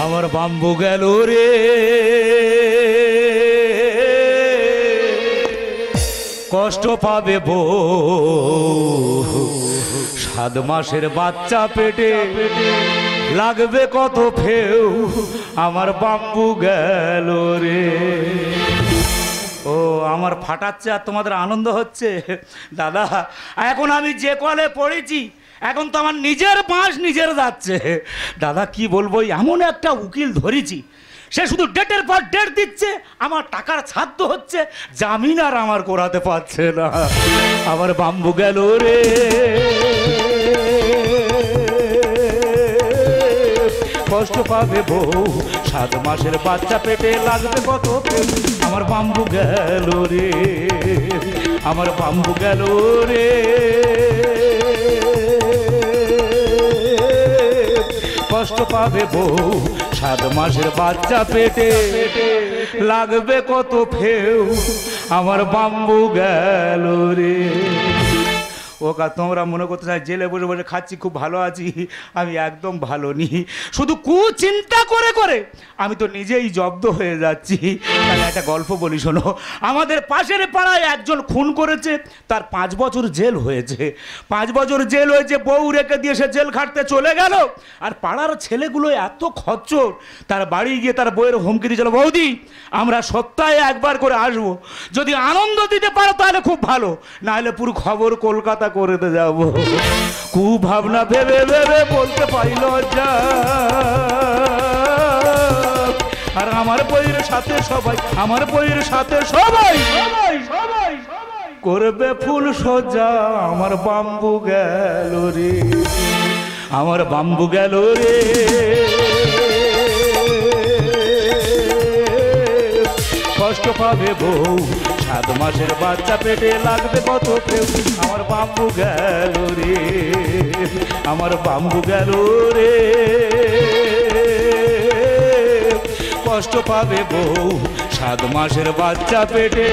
আমার বাম্বু গেল রে, কষ্ট পাবে বউ, 7 মাসের বাচ্চা পেটে লাগবে কত ফেউ, আমার বাম্বু গেল রে। ও আমার ফাটাচ্ছে আর তোমাদের আনন্দ হচ্ছে। দাদা এখন আমি যে কলে পড়েছি এখন তো আমার নিজের বাঁশ নিজের যাচ্ছে। দাদা কি বলবো, এমন একটা উকিল ধরেছি সে শুধু ডেটের পর ডেট দিচ্ছে, আমার টাকার ছাদ্য হচ্ছে, জামিন আর আমার করাতে পারছে না। আমার বাম্বু গেল রে, কষ্ট পাবে বউ, 7 মাসের বাচ্চা পেটে লাগবে কত ফেউ, আমার বাম্বু গেল রে, আমার বাম্বু গেল রে, কষ্ট পাবে বউ, 7 মাসের বাচ্চা পেটে লাগবে কত ফেউ, আমার বাম্বু গেল রে। ওকা তোমরা মনে করতে চাই জেলে বসে বসে খাচ্ছি খুব ভালো আছি, আমি একদম ভালো নি, শুধু কুচিন্তা করে করে আমি তো নিজেই জব্দ হয়ে যাচ্ছি। তাহলে একটা গল্প বলি শোনো। আমাদের পাশের পাড়ায় একজন খুন করেছে, তার 5 বছর জেল হয়েছে। 5 বছর জেল হয়েছে, বউ রেখে দিয়ে সে জেল খাটতে চলে গেল। আর পাড়ার ছেলেগুলো এত খচ্চর, তার বাড়ি গিয়ে তার বউয়ের হুমকি দিয়েছিল, বৌদি আমরা সপ্তাহে একবার করে আসবো, যদি আনন্দ দিতে পারো তাহলে খুব ভালো, নাহলে পুরো খবর কলকাতা করতে যাব। খুব ভাবনা ভেবে ভেবে বলতে পাইল যা, আর আমার বইয়ের সাথে সবাই, আমার বইয়ের সাথে সবাই সবাই সবাই করবে ফুল সজ্জা, আমার বাম্বু গেল রে, আমার বাম্বু গেল রে, কষ্ট পাবে বউ, 7 মাসের বাচ্চা পেটে লাগবে কত ফেউ, আমার বাম্বু গেল রে, আমার বাম্বু গেল রে, কষ্ট পাবে বউ, 7 মাসের বাচ্চা পেটে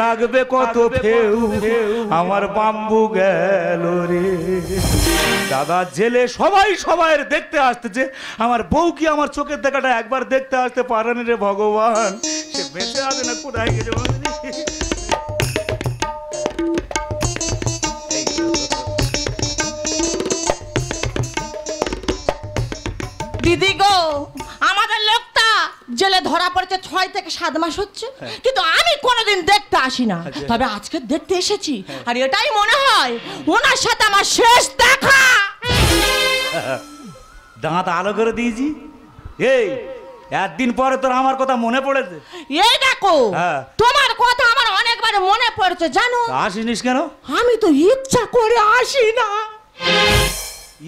লাগবে কত ফেউ, আমার বাম্বু গেল রে। দাদা জেলে সবাই সবাইয়ের দেখতে আসতেছে, আমার বউ কি আমার চোখের দেখাটা একবার দেখতে আসতে পারেনি রে ভগবান, সে বেঁচে আছে না কোথায় গেছে। দিদি গো, আমাদের লোকটা জেলে ধরা পড়েছে 6 থেকে 7 মাস হচ্ছে, কিন্তু আমি কোনোদিন দেখতে আসি না, তবে আজকে দেখতে এসেছি, আর এটাই মনে হয় ওনার সাথে আমার শেষ দেখা। দাঁত আলো করে দিয়েছি, এই একদিন পরে তোর আমার কথা মনে পড়েছে। এই দেখো তোমার কথা আমার অনেকবার মনে পড়েছে জানো। আসিনিস কেন? আমি তো ইচ্ছা করে আসি না।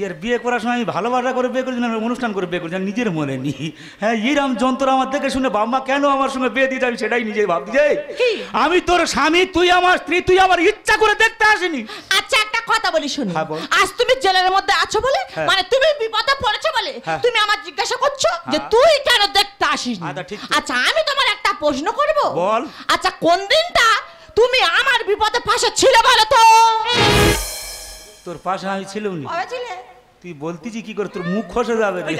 এর বিয়ে করার সময় আমি ভালোবাসা করে বিয়ে করেছি না অনুষ্ঠান করে বিয়ে করেছি, নিজের মনে নি। হ্যাঁ এরম যন্ত্র আমার দেখে শুনে বাবা কেন আমার সঙ্গে বিয়ে দিতে, আমি সেটাই নিজেই ভাবছি যে আমি তোর স্বামী, তুই আমার স্ত্রী, তুই আমার ইচ্ছা করে দেখতে আসিনি। আচ্ছা একটা কথা বলি শুনি, আজ তুমি জেলের মধ্যে আছো বলে, মানে তুমি বিপদে পড়েছো বলে তুমি আমার জিজ্ঞাসা করছো যে তুই কেন দেখতে আসিস? আচ্ছা আমি তোমার একটা প্রশ্ন করব, বল। আচ্ছা কোন দিনটা তুমি আমার বিপদে পাশে ছিলে বলো তো? তোর পাশে আমি ছিলাম নি। তুই বলতিছি কি করে, তোর মুখ খসে যাবে রে।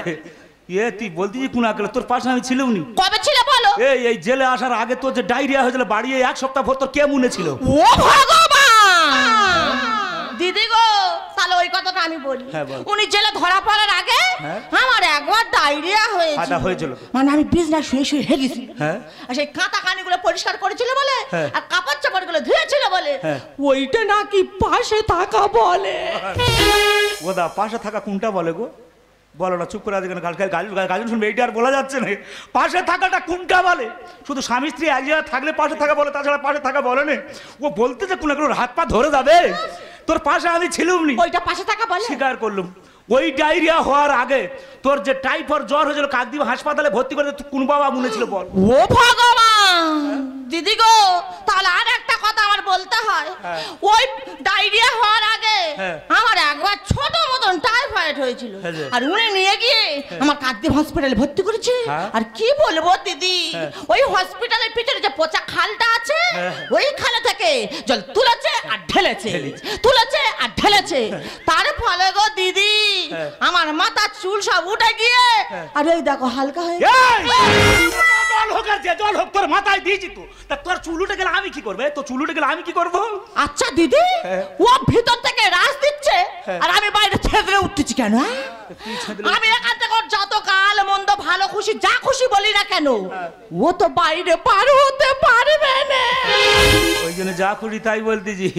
তুই বলতিছি কোন আকেলে, তোর পাশে আমি ছিলাম নি। কবে ছিল বলো? এই জেলে আসার আগে তোর যে ডায়রিয়া হয়েছিল বাড়ি, 1 সপ্তাহ ভর তোর কে মনে ছিল? ও ভগবান! দিদি গো তাহলে ওই কথাটা আমি বলি। উনি জেলে ধরা পড়ার আগে আমার একবার ডায়রিয়া হয়েছিল, মানে আমি বিছানায় শুয়ে শুয়ে হেগেছি, আর সেই কাঁটা কানিগুলো পরিষ্কার করেছিল বলে আর কাপড় চাপড়গুলো ধুয়েছিল বলে ওইটা নাকি পাশে থাকা বলে। ওদা পাশে থাকা কোনটা বলে গো? বলো না, চুপ করে আজ গাজন শুনবে, এইটা আর বলা যাচ্ছে না। পাশে থাকাটা কোনটা বলে? শুধু স্বামী স্ত্রী এক জায়গায় থাকলে পাশে থাকা বলে, তাছাড়া পাশে থাকা বলে না। ও বলতে যে কোনো হাত পা ধরে যাবে, তোর পাশে আমি ছিলাম নি, ওইটা পাশে থাকা বলে। স্বীকার করলুম। ওই ডায়রিয়া হওয়ার আগে তোর যে টাইফয়েড জ্বর হয়েছিল, কাকদ্বীপ হাসপাতালে ভর্তি করে কোন বাবা মনে ছিল বল? ও ভগবান! দিদি গো, তাহলে আর একটা কথা আমার বলতে হয়। ওই ডায়রিয়া হওয়ার আগে আমার একবার ছোট মতন টাইফয়েড হয়েছিল, আর উনি নিয়ে গিয়ে আমার কাকদ্বীপ হসপিটালে ভর্তি করেছে। আর কি বলবো দিদি, ওই হসপিটালের পিছনে যে পচা খালটা আছে, ওই খালে থেকে জল তুলেছে আর ঢেলেছে, তুলেছে আর ঢেলেছে। তার ফলে গো দিদি আমার মাথার চুল সব উঠে গিয়ে আর এই দেখো হালকা হয়ে জল হোক আর যে জল হোক, তোর মাথায় দিয়েছি তো, তা তোর চুল উঠে গেলে আমি কি করবে? তো চুল উঠে গেলে আমি কি করবো? আচ্ছা দিদি, ও ভিতর থেকে রাস দিচ্ছে আর আমি বাইরে ছেদরে উঠতেছি কেন? আমি এখান থেকে যত কাল মন্দ ভালো খুশি যা খুশি বলি না কেন, ও তো বাইরে পার হতে পারবে না। ওই জন্য যা খুশি তাই বলতেছি।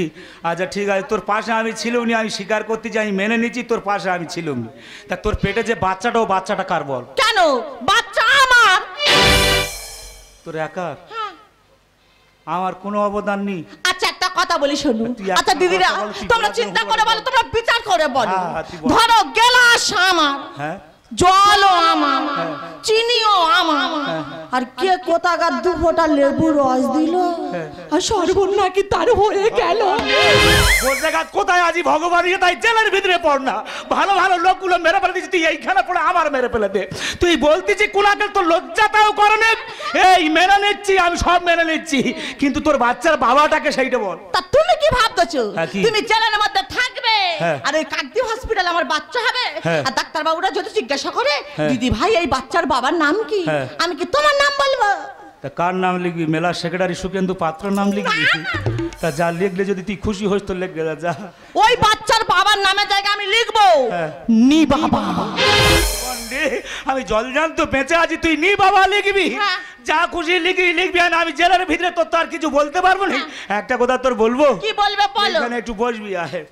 আচ্ছা ঠিক আছে, তোর পাশে আমি ছিলাম নি, আমি স্বীকার করতে যাই, মেনে নিচ্ছি তোর পাশে আমি ছিলাম নি। তা তোর পেটে যে বাচ্চাটা, ও বাচ্চাটা কার বল? কেন? বাচ্চা আমার। তোর একার? আমার কোনো অবদান নেই। আচ্ছা একটা কথা বলি শোনো। আচ্ছা দিদিরা, তোমরা চিন্তা করে বলো, তোমরা বিচার করে বলো। ধরো গেলাস আমার, জলও আমার, চিনিও আমার, আর কে কোথাকার 2 ফোঁটা লেবু রস দিল, আর সর্বনাশ কি তার হয়ে গেল। কোথায় আজি ভগবান, তাই জেলের ভিতরে পড় না। ভালো ভালো লোকগুলো মেরে ফেলে দিচ্ছি, তুই এইখানে পড়ে আমার মেরে ফেলে দে। তুই বলতেছি কোনাকে, তোর লজ্জাটাও করে নে। এই মেনে নিচ্ছি, আমি সব মেনে নিচ্ছি, কিন্তু তোর বাচ্চার বাবাটাকে সেইটা বল। তা তুমি কি ভাবতেছো? তুমি জেলের মধ্যে থাকবে আর ওই কাকদ্বীপ হসপিটালে আমার বাচ্চা হবে, আর ডাক্তার বাবুরা যদি জিজ্ঞাসা করে দিদি ভাই এই বাচ্চার বাবার নাম কি, আমি কি তোমার নাম বলবো? তা কার নাম লিখবি? মেলা সেক্রেটারি সুকেন্দু পাত্র নাম লিখবি? তা যা লিখলে যদি তুই খুশি হইস তো লিখবে যা। ওই বাচ্চার বাবার নামের জায়গায় আমি লিখবো নি বাবা। আমি জল জানতো বেঁচে আছি, তুই নি বাবা লিখবি? যা খুশি লিখবি লিখবি, আর আমি জেলের ভিতরে তোর তো আর কিছু বলতে পারবো না। একটা কথা তোর বলবো। কি বলবে বলো? এখানে একটু বসবি, আয়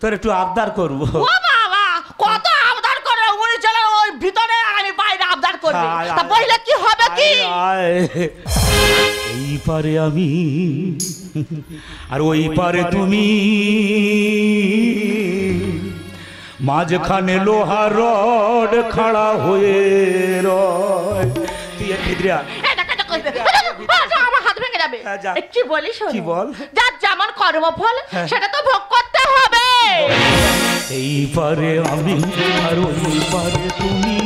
তোর একটু আবদার করবো। ও বাবা, কত আবদার করে? উনি জেলের ওই ভিতরে, আমি বাইরে আবদার করব। তা বললে কি হবে কি? এই পারে আমি আর ওই পারে তুমি, মাঝখানে লোহা রড খাড়া হয়ে রয়। তুই এর ভিতরে আমার হাত ভেঙে যাবে। কি বলি শোনো, কি বল? যার যেমন কর্মফল সেটা তো ভোগ করতে হবে। এই পারে আমি আর ওই পারে তুমি,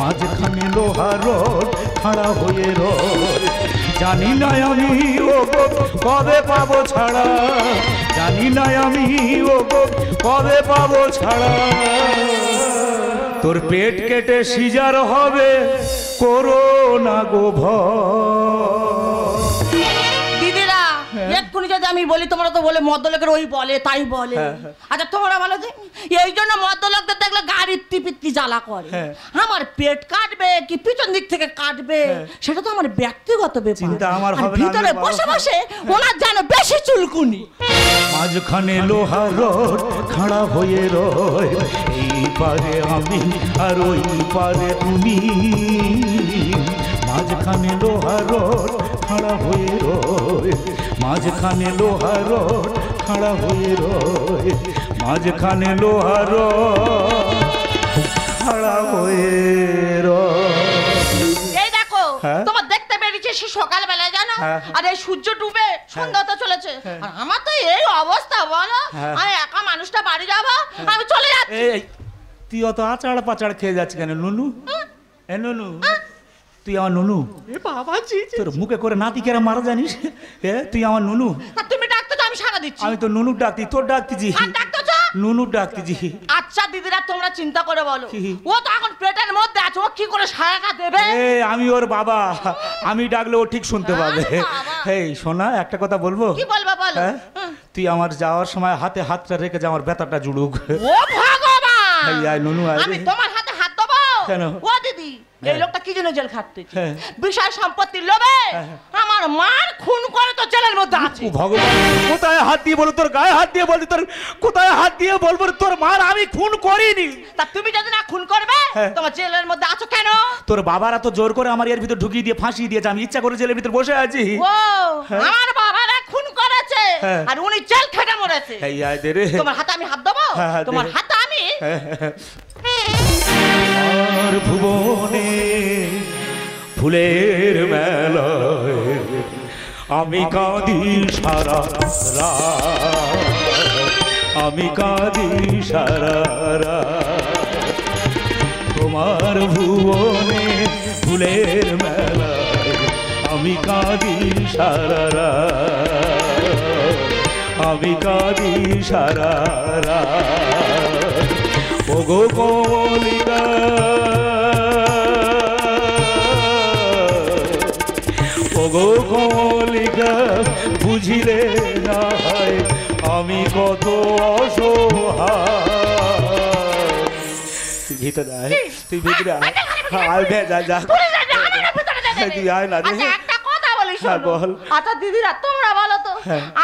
মাঝখানে লোহা রড খাড়া হয়ে রয়। জানি না আমি ও কবে পাবো ছাড়া, জানি না আমি ও কবে পাবো ছাড়া। তোর পেট কেটে সিজার হবে, করো না গো ভয়। দিদিরা এক্ষুনি যদি আমি বলি, তোমরা তো বলে মদ্যলোকের ওই বলে তাই বলে। আচ্ছা তোমরা বলো যে এই জন্য মদ্যলোকদের দেখলে গাড়ির টিপিত্তি জ্বালা করে। আমার পেট কাটবে কি পিছন দিক থেকে কাটবে সেটা তো আমার ব্যক্তিগত ব্যাপার। ভিতরে বসে বসে ওনার যেন বেশি চুলকুনি। মাঝখানে লোহা রড খাড়া হয়ে রয়, এই পারে আমি আর ওই পারে তুমি, মাঝখানে লোহা রড খাড়া হয়ে রয়, মাঝখানে লোহা রড খাড়া হয়ে রয়, মাঝখানে লোহা রড খাড়া হয়ে রয়। এই দেখো তোমার দেখতে বেরিয়েছে সে সকালবেলায় জানো, আর এই সূর্য ডুবে সন্ধ্যা তো চলেছে, আর আমার তো এই অবস্থা বলো। আমি একা মানুষটা বাড়ি যাবো, আমি চলে যাচ্ছি। তুই অত আচাড় পাচাড় খেয়ে যাচ্ছি কেন নুনু? এ নুনু, তুই আমার নুনু? তোর মুখে করে নাতি কেরা মারা জানিস? তুই আমার নুনু। তুমি ডাকতো তো আমি সাড়া দিচ্ছি। আমি তো নুনু ডাকতি, তোর ডাকতিছি নুনু ডাকতিছি। আচ্ছা দিদিরা তোমরা চিন্তা করে বলো, ও তো এখন পেটের মধ্যে আছে, ও কি করে সারাটা দেবে? আমি ওর বাবা, আমি ডাকলে ও ঠিক শুনতে পাবে। এই শোনা, একটা কথা বলবো? কি বলবা বলো? তুই আমার যাওয়ার সময় হাতে হাতটা রেখে যা, আমার ব্যথাটা জুড়ুক। ও ভগবান, নুনু আমি তোমার হাতে হাত দেবো? কেন? ও দিদি, এই লোকটা কি জন্য জেল খাটতেছে? বিষয় সম্পত্তির লোভে আমার মার খুন করে তো জেলের মধ্যে আছে। ভগবান, কোথায় হাত দিয়ে বলো? তোর গায়ে হাত দিয়ে বলছি, তোর কোথায় হাত দিয়ে বলবো? তোর মার আমি খুন করিনি। তা তুমি যদি না খুন করবে তোমার জেলের মধ্যে আছো কেন? তোর বাবারা তো জোর করে আমার এর ভিতর ঢুকিয়ে দিয়ে ফাঁসিয়ে দিয়েছে, আমি ইচ্ছা করে জেলের ভিতর বসে আছি। ও আমার বাবারা খুন করেছে আর উনি জেল খেটে মরেছে। এই আয় দে রে, তোমার হাতে আমি হাত দেবো? তোমার হাতে আমি আর ভুবনে ফুলের মেলায় আমি কাঁদি সারা রাত, আমি কাঁদি সারা রাত। তোমার ভুবনে ফুলের মেলায় আমি কাঁদি সারা রাত, আমি কাঁদি সারা রাত। ওগো কমলিকা, ওগো কমলিকা, বুঝিলে না হয় আমি কত অসহায়। তুই ভিতরে আয়, তুই ভিতরে আয়, আয় যা যা, তুই আয় না রে। একটা কথা বলি হ্যাঁ বল। আচ্ছা দিদিরা তোমরা বলো তো,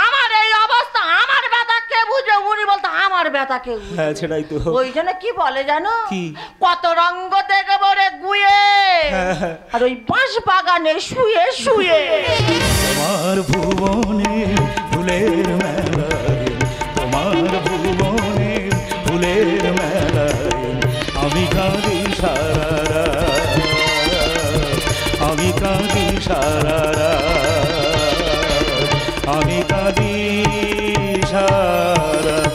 আমার এই অবস্থা, আমার ব্যথা কে বুঝবে? উনি বলতো আমার ব্যথা কে বুঝবে? হ্যাঁ সেটাই তো। ওই জন্য কি বলে জানো? কি? কত রঙ্গ থেকে বলে গুয়ে, আর ওই বাঁশ বাগানে শুয়ে শুয়ে। তোমার ভুবনে ফুলের মেলায়, তোমার ভুবনে ফুলের মেলায় আমি কাঁদি সারা রাত, আমি কাঁদি সারা রাত, আমি কাঁদি সারা রাত।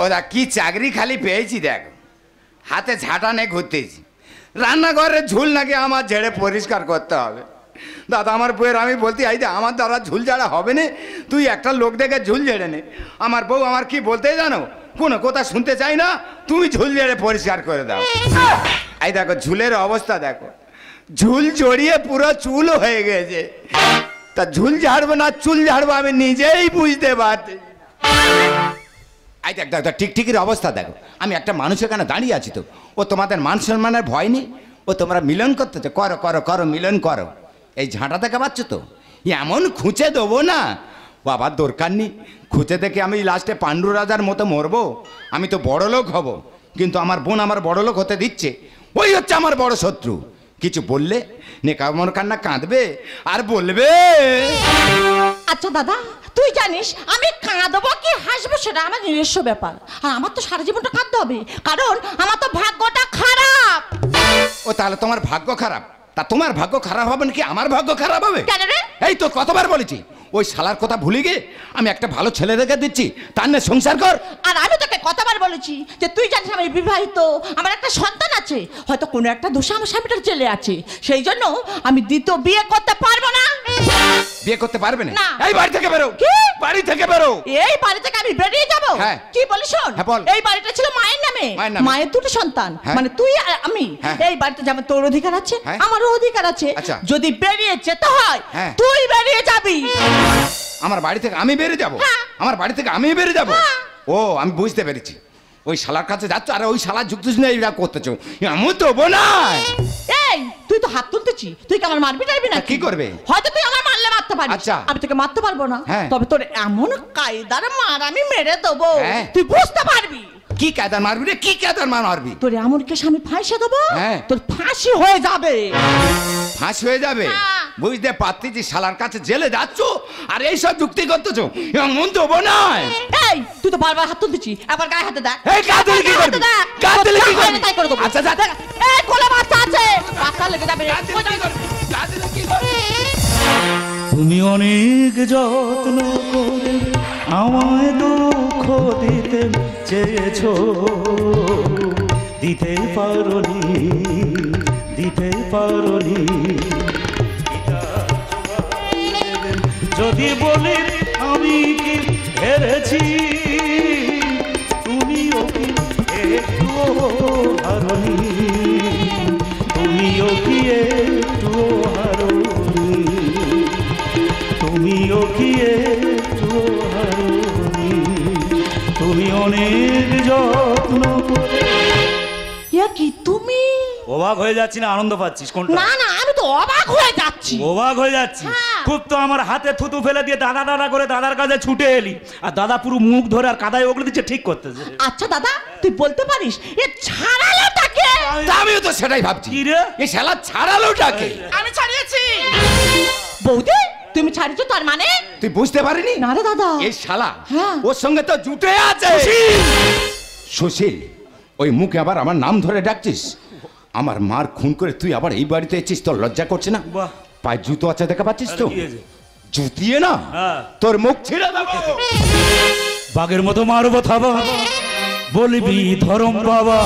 ওরা কি চাকরি খালি পেয়েছি দেখ, হাতে ঝাঁটা নিয়ে ঘুরতেছি। রান্নাঘরের ঝুল নাকি আমার ঝেড়ে পরিষ্কার করতে হবে। দাদা আমার বউয়ের আমি বলতে আই যে আমার দ্বারা ঝুল ঝাড়া হবে না, তুই একটা লোক দেখে ঝুল ঝেড়ে নে। আমার বউ আমার কি বলতে জানো, কোনো কথা শুনতে চাই না, তুমি ঝুল ঝেড়ে পরিষ্কার করে দাও। এই দেখো ঝুলের অবস্থা দেখো, ঝুল জড়িয়ে পুরো চুল হয়ে গেছে। তা ঝুল ঝাড়বো না চুল ঝাড়বো আমি নিজেই বুঝতে পারছি। এই দেখ দেখ টিকটিকির অবস্থা দেখো, আমি একটা মানুষ এখানে দাঁড়িয়ে আছি তো, ও তোমাদের মান সম্মানের ভয় নেই, ও তোমরা মিলন করতেছো, করো করো করো মিলন করো। এই ঝাঁটা দেখে পাচ্ছ তো, এমন খুঁচে দেবো না বাবার দরকার নেই। খুঁচে দেখে আমি লাস্টে পাণ্ডু রাজার মতো মরবো, আমি তো বড় লোক হব, কিন্তু আমার বোন আমার বড় লোক হতে দিচ্ছে, ওই হচ্ছে আমার বড় শত্রু। কিছু বললে নেকামর কান্না কাঁদবে আর বলবে। আচ্ছা দাদা তুই জানিস আমি কাঁদবো কি হাসবো সেটা আমার নিজস্ব ব্যাপার, আর আমার তো সারা জীবনটা কাঁদতে হবে, কারণ আমার তো ভাগ্যটা খারাপ। ও তাহলে তোমার ভাগ্য খারাপ? তা তোমার ভাগ্য খারাপ হবে নাকি আমার ভাগ্য খারাপ হবে? কেন রে? এই তো কতবার বলেছি, ওই শালার কথা ভুলে গিয়ে আমি একটা ভালো ছেলে দেখে দিচ্ছি, তার নিয়ে সংসার কর। আর আমি তোকে কতবার বলেছি যে তুই জানিস আমি বিবাহিত, আমার একটা সন্তান আছে, হয়তো কোনো একটা দোষে আমার স্বামীটার জেলে আছে, সেই জন্য আমি দ্বিতীয় বিয়ে করতে পারবো না। বিয়ে করতে পারবে না? না। এই বাড়ি থেকে বেরো। কি? বাড়ি থেকে বেরো। এই বাড়ি থেকে আমি বেরিয়ে যাব? হ্যাঁ। কি বলিস? শোন, হ্যাঁ, বল। এই বাড়িটা ছিল মায়ের নামে, মায়ের নামে। মায়ের দুটো সন্তান, হ্যাঁ। মানে তুই আর আমি। হ্যাঁ। এই বাড়িতে যেমন তোর অধিকার আছে, হ্যাঁ। আমারও অধিকার আছে। আচ্ছা। যদি বেরিয়ে যেতে হয় হ্যাঁ। তুই বেরিয়ে যাবি। আমার বাড়ি থেকে আমি বেরিয়ে যাব? হ্যাঁ। আমার বাড়ি থেকে আমি বেরিয়ে যাব? হ্যাঁ। ও আমি বুঝতে পেরেছি, ওই শালার কাছে যাচ্ছ আর ওই শালা যুক্ত এইটা করতেছ, আমি দেবো না। এই তুই তো হাত তুলতেছি, তুই কি আমার মারবি টারবি না? কি করবে? হয়তো তুই আমার মারলে মারতে পারিস, আচ্ছা। আমি তোকে মারতে পারবো না, হ্যাঁ। তবে তোর এমন কায়দার মার আমি মেরে দেবো হ্যাঁ। তুই বুঝতে পারবি। কি কায়দার মারবি রে? কি কায়দার মারবি? তোর এমন কেস আমি ফাঁসে দেবো, হ্যাঁ। তোর ফাঁসি হয়ে যাবে। ফাঁস হয়ে যাবে? হ্যাঁ। বুঝতে পারছি যে শালার কাছে জেলে যাচ্ছ আর এইসব যুক্তি করতেছো, এমন দেবো না। এই তুই তো বারবার হাত তুলতেছি, একবার গায়ে হাতে দেখ। এই গা দিলে কি করবি? গা দিলে কি করবি? তাই করে দেবো। আচ্ছা যা। এই কোলে বাচ্চা আছে, বাচ্চা লেগে যাবে। গা দিলে কি করবি? গা দিলে কি করবি? তুমি অনেক যত্ন করে আমায় দুঃখ দিতে চেয়েছো, দিতে পারোনি, দিতে পারোনি। যদি বলি আমি কি হেরেছি, তুমিও কি একটু হারনি, তুমিও কি একটু হারনি, তুমিও কি একটু হারনি, তুমি অনেক যত্ন করে। কি তুমি? অবাক হয়ে যাচ্ছি না আনন্দ পাচ্ছিস কোনটা? না না আমি তো অবাক হয়ে যাচ্ছি। অবাক হয়ে যাচ্ছি। হ্যাঁ। খুব তো আমার হাতে থুতু ফেলে দিয়ে দাদা দাদা করে দাদার কাছে ছুটে এলি, আর দাদা পুরো মুখ ধরে আর কাদায় ওগুলো দিচ্ছে ঠিক করতেছে। আচ্ছা দাদা তুই বলতে পারিস এ ছাড়ালোটাকে? আমিও তো সেটাই ভাবছি, কি রে এই শালা ছাড়ালোটাকে? আমি ছাড়িয়েছি। বৌদি তুমি ছাড়িয়েছো তার মানে? তুই বুঝতে পারিনি? না রে দাদা। এই শালা হ্যাঁ। ওর সঙ্গে তো জুটে আছে। সুশীল, ওই মুখে আবার আমার নাম ধরে ডাকছিস? আমার মার খুন করে তুই আবার এই বাড়িতে এসেছিস, তোর লজ্জা করছে না? বাহ। পায়ে জুতো আছে দেখা পাচ্ছিস তো? কি হয়েছে? জুতিয়ে না হ্যাঁ। তোর মুখ ছিঁড়ে দেবো। বাঘের মতো মারবো থাবা, বলবি ধরম বাবা,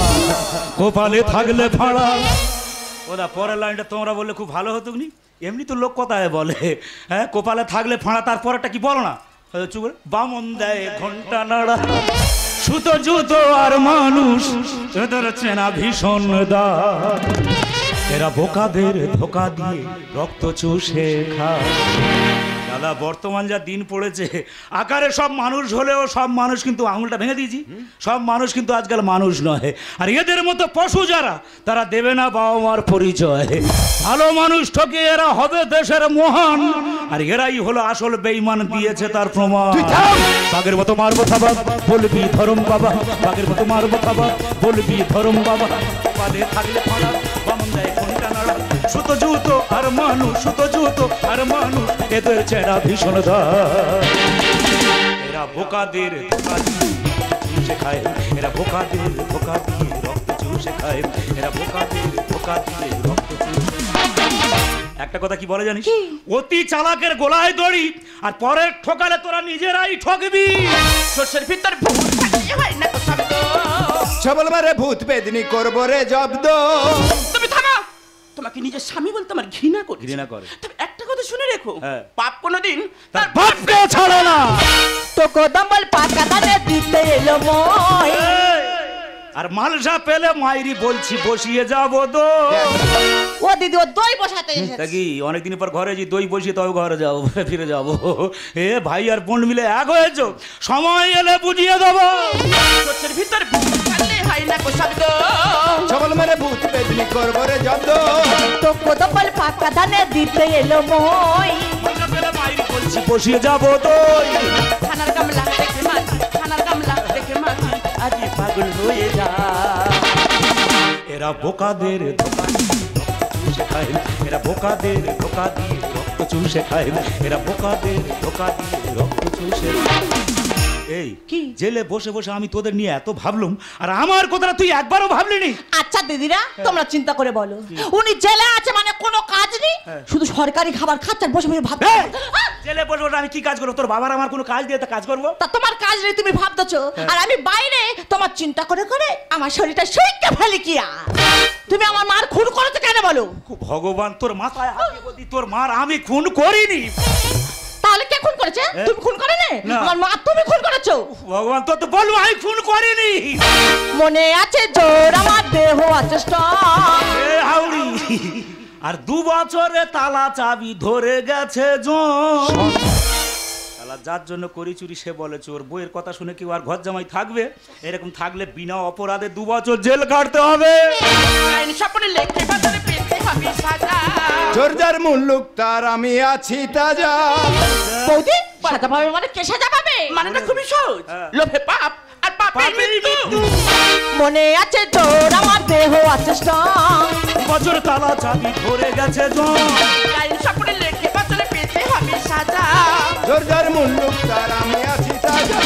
কপালে থাকলে ফাড়া। ওদা পরের লাইনটা তোমরা বললে খুব ভালো হতো নি, এমনি তো লোক কথায় বলে, হ্যাঁ কপালে থাকলে ফাঁড়া, তারপরটা কি বলো না? চুপ করে, বামন দেয় ঘন্টা নাড়া, সুতো জুতো আর মানুষ এদের চেনা ভীষণ দা, এরা বোকাদের ধোকা দিয়ে রক্ত চুষে খায়। দাদা বর্তমান যা দিন পড়েছে, আকারে সব মানুষ হলেও সব মানুষ কিন্তু, আঙুলটা ভেঙে দিয়েছি, সব মানুষ কিন্তু আজকাল মানুষ নয়। আর এদের মতো পশু যারা, তারা দেবে না বাবা মার পরিচয়। ভালো মানুষ ঠকে এরা হবে দেশের মহান, আর এরাই হলো আসল বেঈমান, দিয়েছে তার প্রমাণ। বাঘের মতো মারবো থাবা, বলবি ধরম বাবা, বাঘের মতো মারবো থাবা, বলবি ধরম বাবা, পালে থাকলে ফাড়া, বামন দেয় ঘন্টা নাড়া, সুতো জুতো আর মানুষ, সুতো জুতো আর মানুষ এদের চেনা ভীষণ দা, এরা বোকাদের ধোকা দিয়ে চুষে খায়, এরা বোকাদের ধোকা দিয়ে রক্ত চুষে খায়, এরা বোকাদের ধোকা দিয়ে রক্ত চুষে। একটা কথা কি বলে জানিস? অতি চালাকের গোলায় দড়ি, আর পরের ঠকালে তোরা নিজেরাই ঠকবি। শস্যের ভিতর ভূত থাকে হয় না তো শব্দ। সবল মারে ভূত বেদনি করবো রে জব্দ। তুমি থামো। তোমাকে নিজের স্বামী বলতে আমার ঘৃণা করে। ঘৃণা করে। তবে একটা কথা শুনে রেখো, হ্যাঁ। পাপ কোনোদিন তার বাপকে ছাড়ে না। তো কদম্বল পাকা দানে দিতে এলো মই। আর মালসা পেলে মাইরি বলছি বসিয়ে যাবো তো। ও দিদি ও দই বসাতে এসেছে। কি অনেকদিন পর ঘরে যে দই বসিয়ে তবে ঘরে যাবো, ফিরে যাবো। এ ভাই আর বোন মিলে এক হয়েছো, সময় এলে বুঝিয়ে দেবো। শস্যের ভিতর ভূত থাকলে হয় না তো শব্দ। সবল মারে ভূত বেদনি করবো রে জব্দ। তো কদম্বল পাকা দানে দিতে এলো মই। মালসা পেলে মাইরি বলছি বসিয়ে যাবো তো। খানার গামলা দেখে মাছি, খানার গামলা দেখে মাছি, আজ পাগল হয়ে যা। এরা বোকাদের ধোকা দিয়ে রক্ত চুষে খায়, এরা বোকাদের ধোকা দিয়ে রক্ত চুষে খায়, এরা বোকাদের ধোকা দিয়ে রক্ত চুষে খায়। এই কি? জেলে বসে বসে আমি তোদের নিয়ে এত ভাবলুম, আর আমার কথাটা তুই একবারও ভাবলি নি? আচ্ছা দিদিরা তোমরা চিন্তা করে বলো, উনি জেলে আছে মানে কোনো কাজ নেই, শুধু সরকারি খাবার খাচ্ছে আর বসে বসে ভাবছে। জেলে বসে বসে আমি কি কাজ করবো? তোর বাবার আমার কোনো কাজ দিয়ে তা কাজ করবো? তা তোমার কাজ নেই তুমি ভাবতেছো, আর আমি বাইরে তোমার চিন্তা করে করে আমার শরীরটা সইকে ফেলি কি আর। তুমি আমার মার খুন করেছো কেন বলো? ভগবান তোর মাথায় হাত দিয়ে বলি, তোর মার আমি খুন করিনি। তাহলে কে খুন করেছে? তুমি খুন করে নে? না। আমার মা তুমি খুন করেছো। ভগবান তোর তো বলবো আমি খুন করিনি। মনে আছে জোর আমার দেহ আছে স্ট্রং। এ হাউড়ি, আর 2 বছরে তালা চাবি ধরে গেছে জন। তালা যার জন্য করি চুরি সে বলে চোর। বইয়ের কথা শুনে কেউ আর ঘর জামাই থাকবে? এরকম থাকলে বিনা অপরাধে 2 বছর জেল কাটতে হবে। আইন স্বপ্নে লেখে বাজারে পেতে হবে সাজা। জোরদার মুল্লুক তার আমি আছি তাজা। বৌদি সাজা পাবে মানে কে সাজা পাবে? মানেটা খুবই সহজ, লোভে পাপ আর পাপের মৃত্যু। মনে আছে তোর আমার দেহ আছে স্ট্রং। বছর তালা চাবি ধরে গেছে জন। আইন স্বপ্নে লেখে বাজারে পেতে হবে সাজা। জোরদার মুল্লুক তার আমি আছি তাজা।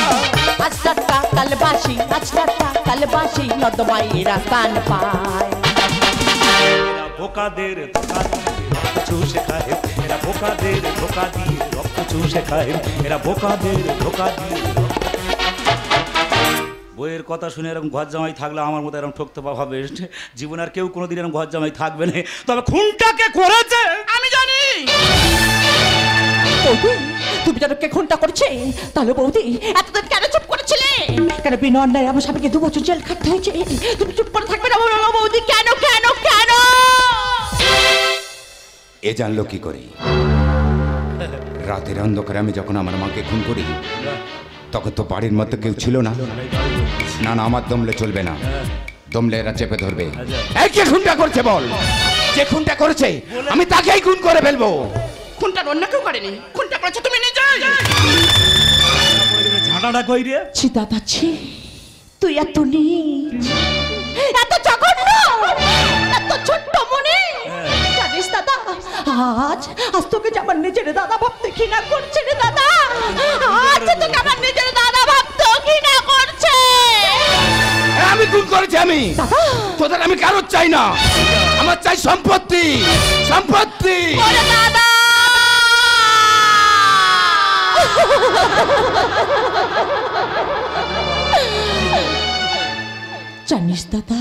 আজ টাকা কাল বাসি, আজ টাকা কাল বাসি, নদমাইরা কান পায়। এরা বোকাদের ধোকা দিয়ে রক্ত চুষে খায়, এরা বোকাদের ধোকা দিয়ে রক্ত চুষে খায়, এরা বোকাদের ধোকা দিয়ে রক্ত। বইয়ের কথা শুনে এরকম ঘর জামাই থাকলে আমার মতো এরকম ঠকতে হবে জীবন, আর কেউ কোনোদিন এরকম ঘর জামাই থাকবে না। তবে খুনটাকে করেছে আমি জানি। বৌদি তুমি জানো কে খুনটা করেছে? তাহলে বৌদি এতদিন কেন চুপ করেছিলে? কেন বিনা অন্যায় আমার স্বামীকে 2 বছর জেল খাটতে হয়েছে? তুমি চুপ করে থাকবে না বৌদি? কেন কেন কেন? এ জানলো কি করে? রাতের অন্ধকারে আমি যখন আমার মাকে খুন করি তখন তো বাড়ির মধ্যে কেউ ছিল না। না না, আমার দমলে চলবে না, দমলে এরা চেপে ধরবে। এই কে খুনটা করছে বল? যে খুনটা করেছে আমি তাকেই খুন করে ফেলবো। খুনটা অন্য কেউ করেনি, খুনটা করেছো তুমি নিজে। ঝাঁটাটা কই রে? ছি দাদা ছি, তুই এত নীচ, এত জঘন্য, এত ছোট্ট মনে। জানিস দাদা, আজ আজ তোকে যে আমার নিজের দাদা ভাবতে ঘৃণা করছে রে দাদা। আজ তোকে আমার নিজের দাদা ভাবতে ঘৃণা করছে। আমি খুন করেছি আমি। তোদের আমি কারোর চাই না, আমার চাই সম্পত্তি, সম্পত্তি। ওরে দাদা, জানিস দাদা,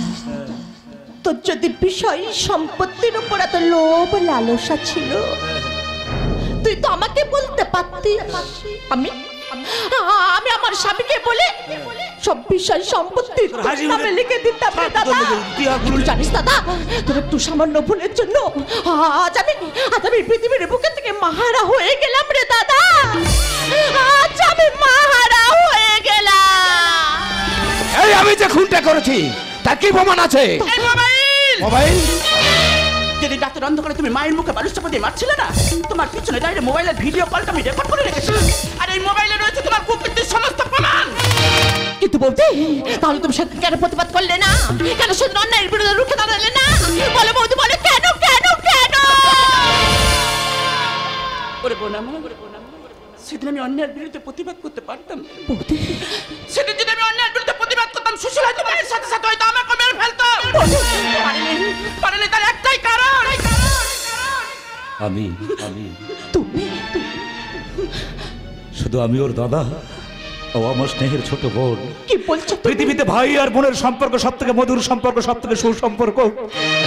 তোর যদি বিষয় সম্পত্তির উপর এত লোভ লালসা ছিল, তুই তো আমাকে বলতে পারতি। আমি আমি আমার স্বামীকে বলে সব বিষয় সম্পত্তি নামে লিখে দিতাম রে দাদা। জানিস দাদা, তোর একটু সামান্য ভুলের জন্য আজ আমি পৃথিবীর বুকে থেকে মাহারা হয়ে গেলাম রে দাদা। আজ আমি মাহারা হয়ে গেলাম। এই আমি যে খুনটা করেছি তার কি প্রমাণ আছে? মোবাইল। যেদিন রাতের অন্ধকারে তুমি মায়ের মুখে বালুর চাপা দিয়ে মারছিলে না, তোমার পিছনে দাঁড়িয়ে মোবাইলের ভিডিও কলটা আমি রেকর্ড করে রেখেছি। আর এই মোবাইলে রয়েছে তোমার কুকৃতির সমস্ত প্রমাণ। কিন্তু বলতে, তাহলে তুমি সে কেন প্রতিবাদ করলে না? কেন শুধু অন্যায়ের বিরুদ্ধে রুখে দাঁড়ালে না? বলে বৌদি, বলে কেন কেন কেন? ওরে বোনা, সেদিন আমি অন্যায়ের বিরুদ্ধে প্রতিবাদ করতে পারতাম। বৌদি, সেদিন যদি আমি অন্যায়ের বিরুদ্ধে প্রতিবাদ করতাম, সুশীল হয়তো মায়ের সাথে সাথে হয়তো আমাকে মেরে ফেলতো। পারেনি, তার একটাই কারণ। আমি তুমি শুধু আমি ওর দাদা, ও আমার স্নেহের ছোট বোন। কি বলছো? পৃথিবীতে ভাই আর বোনের সম্পর্ক সব থেকে মধুর সম্পর্ক, সব থেকে সুসম্পর্ক।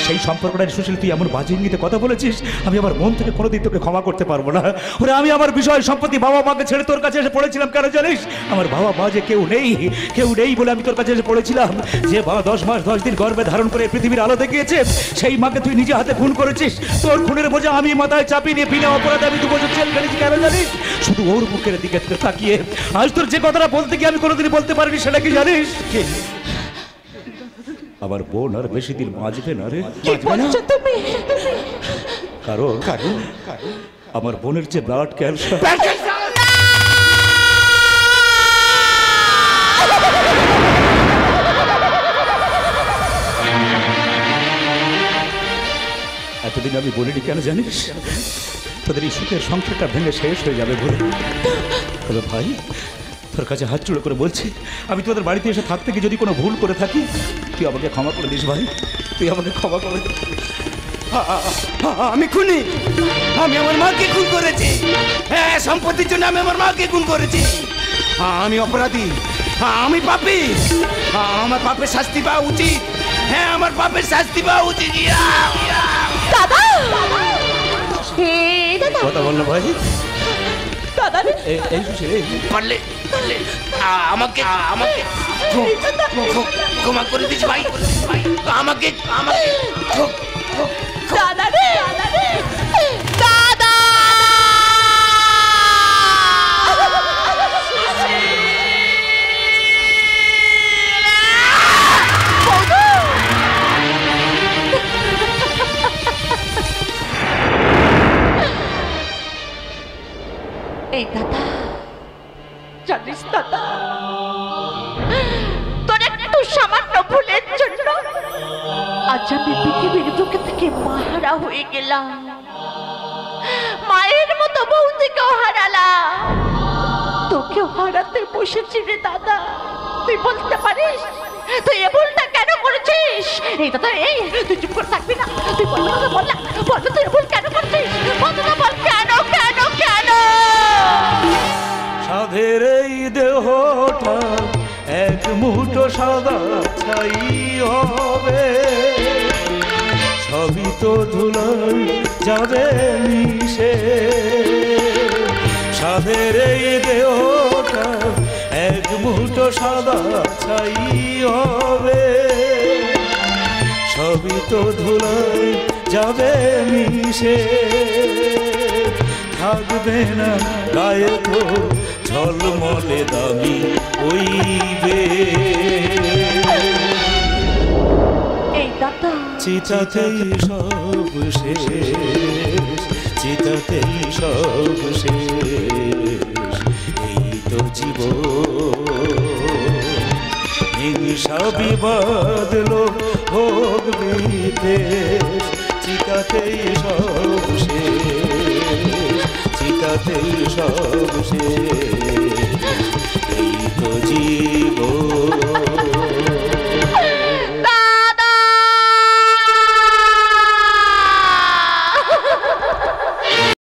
সেই সম্পর্কটা সুশীল তুই এমন বাজে ইঙ্গিতে কথা বলেছিস, আমি আমার মন থেকে কোনোদিন তোকে ক্ষমা করতে পারবো না। ওরে আমি আমার বিষয় সম্পত্তি বাবা মাকে ছেড়ে তোর কাছে এসে পড়েছিলাম কেন জানিস? আমার বাবা মা যে কেউ নেই বলে আমি তোর কাছে এসে পড়েছিলাম। যে বাবা 10 মাস 10 দিন গর্ভে ধারণ করে পৃথিবীর আলো দেখিয়েছে, সেই মাকে তুই নিজে হাতে খুন করেছিস। তোর খুনের বোঝা আমি মাথায় চাপিয়ে নিয়ে বিনা অপরাধে আমি 2 বছর জেল খেলেছি কেন জানিস? শুধু ওর মুখের দিকে তাকিয়ে। আজ তোর যে কথাটা বলতে গিয়ে আমি কোনোদিন বলতে পারিনি, সেটা কি জানিস? আমার বোন আর বেশি দিন বাঁচবে না রে। তুমি কারণ আমার বোনের যে ব্লাড ক্যান্সার। এতদিন আমি বলিনি কেন জানিস? তোদের এই সুখের সংসারটা ভেঙে শেষ হয়ে যাবে বলে। তবে ভাই, তোর কাছে হাত জোড়ো করে বলছি, আমি তোদের বাড়িতে এসে থাকতে গিয়ে যদি কোনো ভুল করে থাকি, তুই আমাকে ক্ষমা করে দিস ভাই, তুই আমাকে ক্ষমা করে দিস। আমি খুনি, আমি আমার মাকে খুন করেছি। হ্যাঁ, সম্পত্তির জন্য আমি আমার মাকে খুন করেছি। আমি অপরাধী, আমি পাপী। আমার পাপের শাস্তি পাওয়া উচিত। হ্যাঁ, আমার পাপের শাস্তি পাওয়া উচিত। দাদা, কথা বললো ভাই। দাদা এই সুশীল, পারলে আমাকে ক্ষমা করে দিস ভাই, আমাকে দাদা রে, দাদা। এই দাদা, জানিস দাদা, তোর একটু সামান্য ভুলের জন্য আজ আমি পৃথিবীর বুকে থেকে মাহারা হয়ে গেলাম। মায়ের মতো বৌদিকেও হারালাম, তোকেও হারাতে বসেছি রে দাদা। তুই বলতে পারিস তুই এ ভুলটা কেন করেছিস? এই দাদা, এই তুই চুপ করে থাকবি না? তুই বল না, তুই এ ভুল কেন করছিস? বল কেন কেন কেন? সাধের এই দেহটা এক মুঠো সাদা ছাই হবে, সবই তো ধুলোয় যাবে মিশে। সাধের এই দেহটা এক মুঠো সাদা ছাই হবে, সবই তো ধুলোয় যাবে মিশে। থাকবে না গায়ে তো ঝলমলে দামি ওইবে। এই দাদা, চিতাতেই সব শেষ, চিতাতেই সব শেষ, এই তো জীবন। হিংসা বিবাদ লোভ ভোগ বিদ্বেষ, চিতাতেই সব শেষ, চিতাতেই সব শেষ, এই তো জীবন।